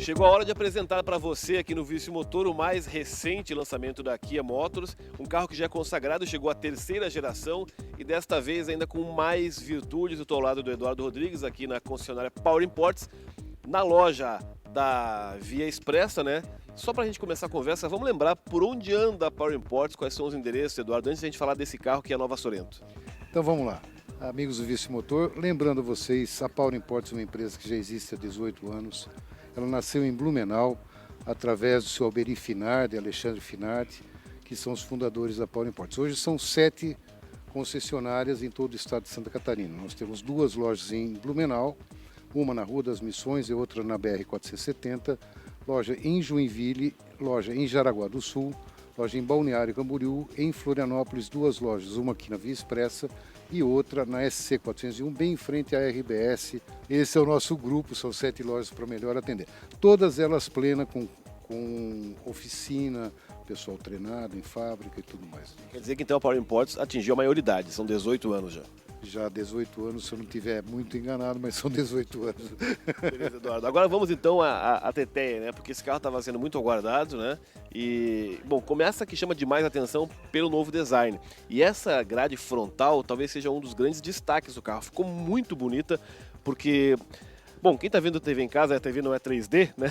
Chegou a hora de apresentar para você aqui no Vício Motor o mais recente lançamento da Kia Motors, um carro que já é consagrado, chegou à terceira geração e desta vez ainda com mais virtudes. Eu estou ao lado do Eduardo Rodrigues aqui na concessionária Power Imports, na loja da Via Expressa, né? Só para a gente começar a conversa, vamos lembrar por onde anda a Power Imports, quais são os endereços, Eduardo, antes de a gente falar desse carro que é a Nova Sorento. Então vamos lá, amigos do Vício Motor, lembrando vocês, a Power Imports é uma empresa que já existe há 18 anos. Ela nasceu em Blumenau, através do seu Alberi Finardi, Alexandre Finardi, que são os fundadores da Power Imports. Hoje são 7 concessionárias em todo o estado de Santa Catarina. Nós temos 2 lojas em Blumenau, uma na Rua das Missões e outra na BR-470, loja em Joinville, loja em Jaraguá do Sul, loja em Balneário Camboriú, em Florianópolis 2 lojas, uma aqui na Via Expressa e outra na SC 401, bem em frente à RBS. Esse é o nosso grupo, são 7 lojas para melhor atender. Todas elas plenas, com oficina, pessoal treinado em fábrica e tudo mais. Quer dizer que então a Power Imports atingiu a maioridade, são 18 anos já. Já 18 anos, se eu não estiver muito enganado, mas são 18 anos. Beleza, Eduardo. Agora vamos então à Teteia, né? Porque esse carro estava sendo muito aguardado, né? E, bom, começa que chama demais atenção pelo novo design. E essa grade frontal talvez seja um dos grandes destaques do carro. Ficou muito bonita, porque... Bom, quem está vendo a TV em casa, a TV não é 3D, né?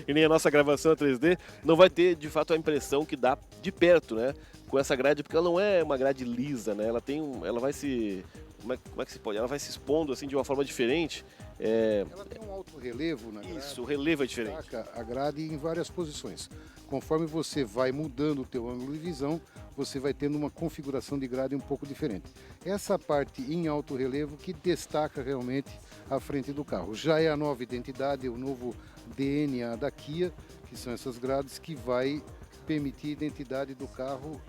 E nem a nossa gravação é 3D, não vai ter, de fato, a impressão que dá de perto, né? Com essa grade, porque ela não é uma grade lisa, né? Ela vai se... Como é que se pode? Ela vai se expondo, assim, de uma forma diferente. Ela tem um alto relevo na grade. Isso, o relevo é diferente. Destaca a grade em várias posições. Conforme você vai mudando o teu ângulo de visão, você vai tendo uma configuração de grade um pouco diferente. Essa parte em alto relevo que destaca realmente a frente do carro. Já é a nova identidade, o novo DNA da Kia, que são essas grades que vai permitir a identidade do carro,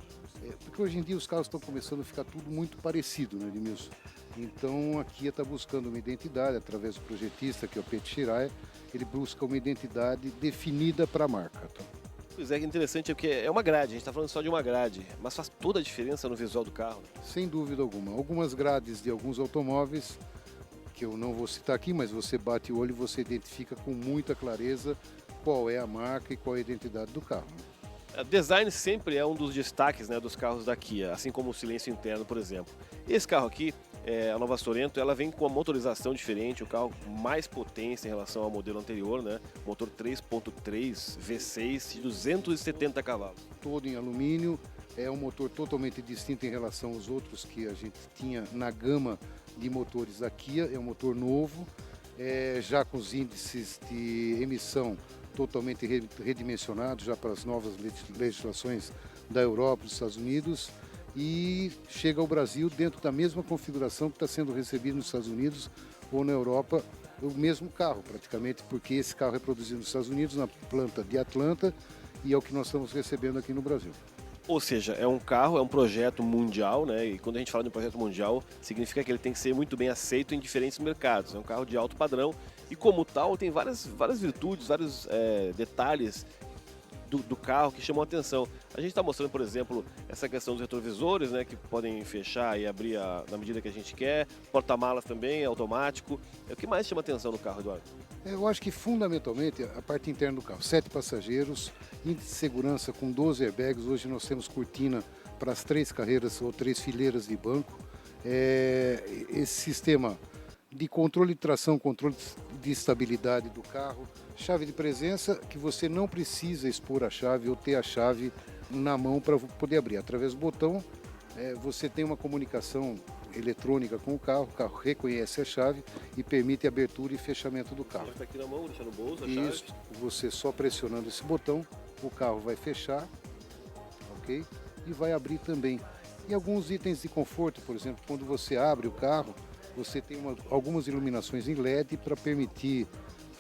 porque hoje em dia os carros estão começando a ficar tudo muito parecido, né, Edmilson? Então a Kia está buscando uma identidade através do projetista, que é o Pete Shiraya, ele busca uma identidade definida para a marca. Tá? Pois é, que interessante é porque é uma grade, a gente está falando só de uma grade, mas faz toda a diferença no visual do carro. Sem dúvida alguma. Algumas grades de alguns automóveis, que eu não vou citar aqui, mas você bate o olho e você identifica com muita clareza qual é a marca e qual é a identidade do carro. Design sempre é um dos destaques, né, dos carros da Kia, assim como o silêncio interno, por exemplo. Esse carro aqui, a Nova Sorento, ela vem com uma motorização diferente, o carro mais potência em relação ao modelo anterior, né? Motor 3.3 V6 de 270 cavalos. Todo em alumínio, é um motor totalmente distinto em relação aos outros que a gente tinha na gama de motores da Kia, é um motor novo, já com os índices de emissão totalmente redimensionados já para as novas legislações da Europa e dos Estados Unidos, e chega ao Brasil dentro da mesma configuração que está sendo recebido nos Estados Unidos ou na Europa, o mesmo carro praticamente, porque esse carro é produzido nos Estados Unidos, na planta de Atlanta, e é o que nós estamos recebendo aqui no Brasil. Ou seja, é um carro, é um projeto mundial, né? E quando a gente fala de um projeto mundial, significa que ele tem que ser muito bem aceito em diferentes mercados. É um carro de alto padrão e, como tal, tem várias virtudes, vários detalhes do carro que chamam a atenção. A gente está mostrando, por exemplo, essa questão dos retrovisores, né? Que podem fechar e abrir na medida que a gente quer. Porta-malas também, é automático. O que mais chama a atenção no carro, Eduardo? Eu acho que fundamentalmente a parte interna do carro, 7 passageiros, índice de segurança com 12 airbags, hoje nós temos cortina para as 3 carreiras ou 3 fileiras de banco. Esse sistema de controle de tração, controle de estabilidade do carro, chave de presença que você não precisa expor a chave ou ter a chave na mão para poder abrir. Através do botão você tem uma comunicação eletrônica com o carro reconhece a chave e permite a abertura e fechamento do carro. Está aqui na mão, deixa no bolso a Isso, chave. você só pressionando esse botão, o carro vai fechar, ok? E vai abrir também. E alguns itens de conforto, por exemplo, quando você abre o carro, você tem algumas iluminações em LED para permitir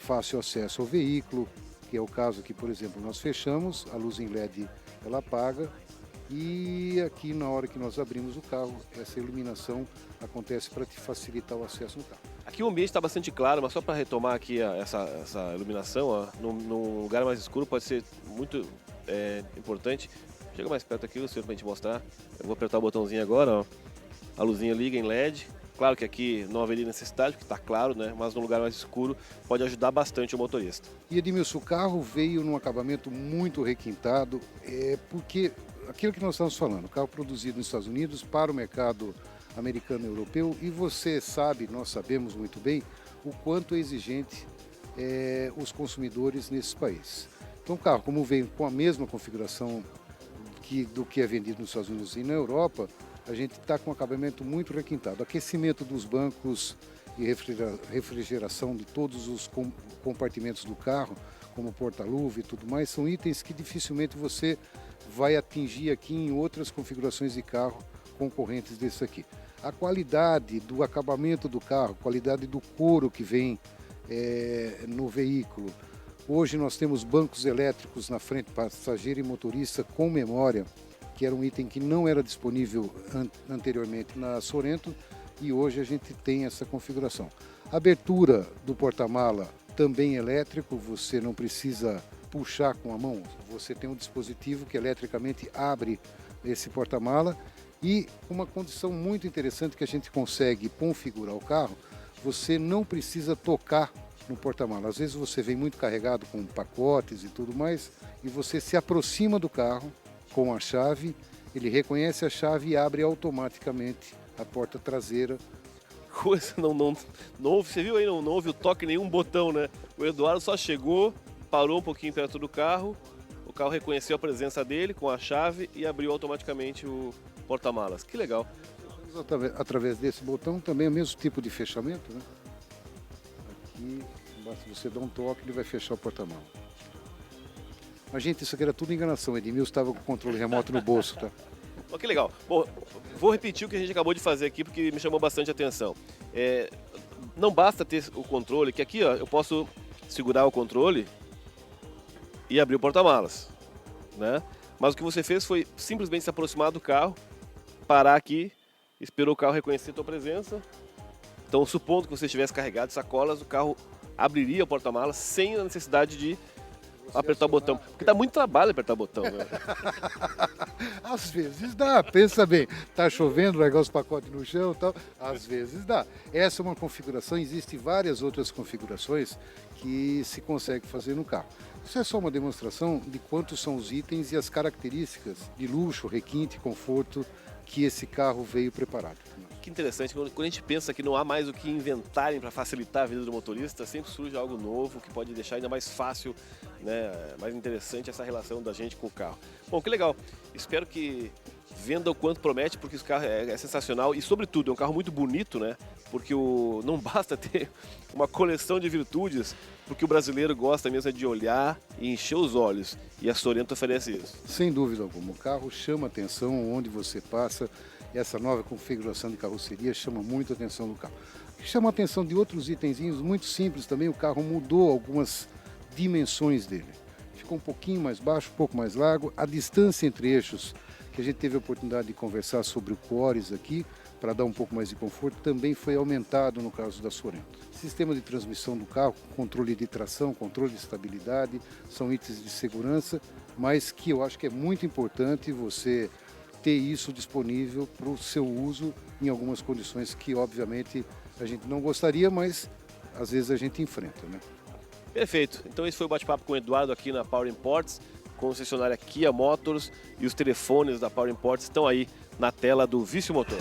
fácil acesso ao veículo, que é o caso aqui, por exemplo, nós fechamos, a luz em LED ela apaga, e aqui na hora que nós abrimos o carro, essa iluminação acontece para te facilitar o acesso no carro. Aqui o ambiente está bastante claro, mas só para retomar aqui essa iluminação, ó, num lugar mais escuro pode ser muito importante. Chega mais perto aqui, senhor, para a gente mostrar. Eu vou apertar o botãozinho agora, ó. A luzinha liga em LED, Claro que aqui não haveria necessidade, porque está claro, né? Mas num lugar mais escuro pode ajudar bastante o motorista. E Edmilson, o carro veio num acabamento muito requintado, porque aquilo que nós estamos falando, carro produzido nos Estados Unidos para o mercado americano e europeu, e você sabe, nós sabemos muito bem, o quanto é exigente os consumidores nesse país. Então o carro, como veio com a mesma configuração do que é vendido nos Estados Unidos e na Europa, a gente está com um acabamento muito requintado. Aquecimento dos bancos e refrigeração de todos os compartimentos do carro, como porta-luva e tudo mais, são itens que dificilmente você vai atingir aqui em outras configurações de carro concorrentes desse aqui. A qualidade do acabamento do carro, qualidade do couro que vem no veículo. Hoje nós temos bancos elétricos na frente, passageiro e motorista com memória, que era um item que não era disponível anteriormente na Sorento, e hoje a gente tem essa configuração. Abertura do porta-mala também elétrico, você não precisa puxar com a mão, você tem um dispositivo que eletricamente abre esse porta-mala, e uma condição muito interessante que a gente consegue configurar o carro, você não precisa tocar no porta-mala. Às vezes você vem muito carregado com pacotes e tudo mais, e você se aproxima do carro com a chave, ele reconhece a chave e abre automaticamente a porta traseira. Coisa, não houve, você viu aí, não houve o toque nenhum botão, né? O Eduardo só chegou, parou um pouquinho perto do carro reconheceu a presença dele com a chave e abriu automaticamente o porta-malas. Que legal. Através desse botão também é o mesmo tipo de fechamento, né? Aqui, basta você dar um toque, ele vai fechar o porta-malas. Mas, gente, isso aqui era tudo enganação. Edmilson estava com o controle remoto no bolso, tá? Oh, que legal. Bom, vou repetir o que a gente acabou de fazer aqui, porque me chamou bastante atenção. Não basta ter o controle, que aqui ó, eu posso segurar o controle e abrir o porta-malas, né? Mas o que você fez foi simplesmente se aproximar do carro, parar aqui, esperou o carro reconhecer a tua presença. Então, supondo que você estivesse carregado de sacolas, o carro abriria o porta-malas sem a necessidade de apertar o botão. Porque dá muito trabalho apertar o botão, né? Às vezes dá, pensa bem, tá chovendo, largar os pacotes no chão e tal, às vezes dá. Essa é uma configuração, existem várias outras configurações que se consegue fazer no carro. Isso é só uma demonstração de quantos são os itens e as características de luxo, requinte, conforto que esse carro veio preparado. Que interessante, quando a gente pensa que não há mais o que inventarem para facilitar a vida do motorista, sempre surge algo novo que pode deixar ainda mais fácil, né, mais interessante essa relação da gente com o carro. Bom, que legal. Espero que venda o quanto promete, porque esse carro é sensacional e, sobretudo, é um carro muito bonito, né? Porque não basta ter uma coleção de virtudes, porque o brasileiro gosta mesmo de olhar e encher os olhos. E a Sorento oferece isso. Sem dúvida alguma. O carro chama atenção onde você passa. Essa nova configuração de carroceria chama muito a atenção do carro. Chama a atenção de outros itenzinhos muito simples também. O carro mudou algumas dimensões dele. Ficou um pouquinho mais baixo, um pouco mais largo. A distância entre eixos, que a gente teve a oportunidade de conversar sobre o Cores aqui, para dar um pouco mais de conforto, também foi aumentado no caso da Sorento. Sistema de transmissão do carro, controle de tração, controle de estabilidade, são itens de segurança, mas que eu acho que é muito importante você ter isso disponível para o seu uso em algumas condições que, obviamente, a gente não gostaria, mas às vezes a gente enfrenta, né? Perfeito. Então esse foi o bate-papo com o Eduardo aqui na Power Imports, concessionária Kia Motors, e os telefones da Power Imports estão aí na tela do Vício Motor.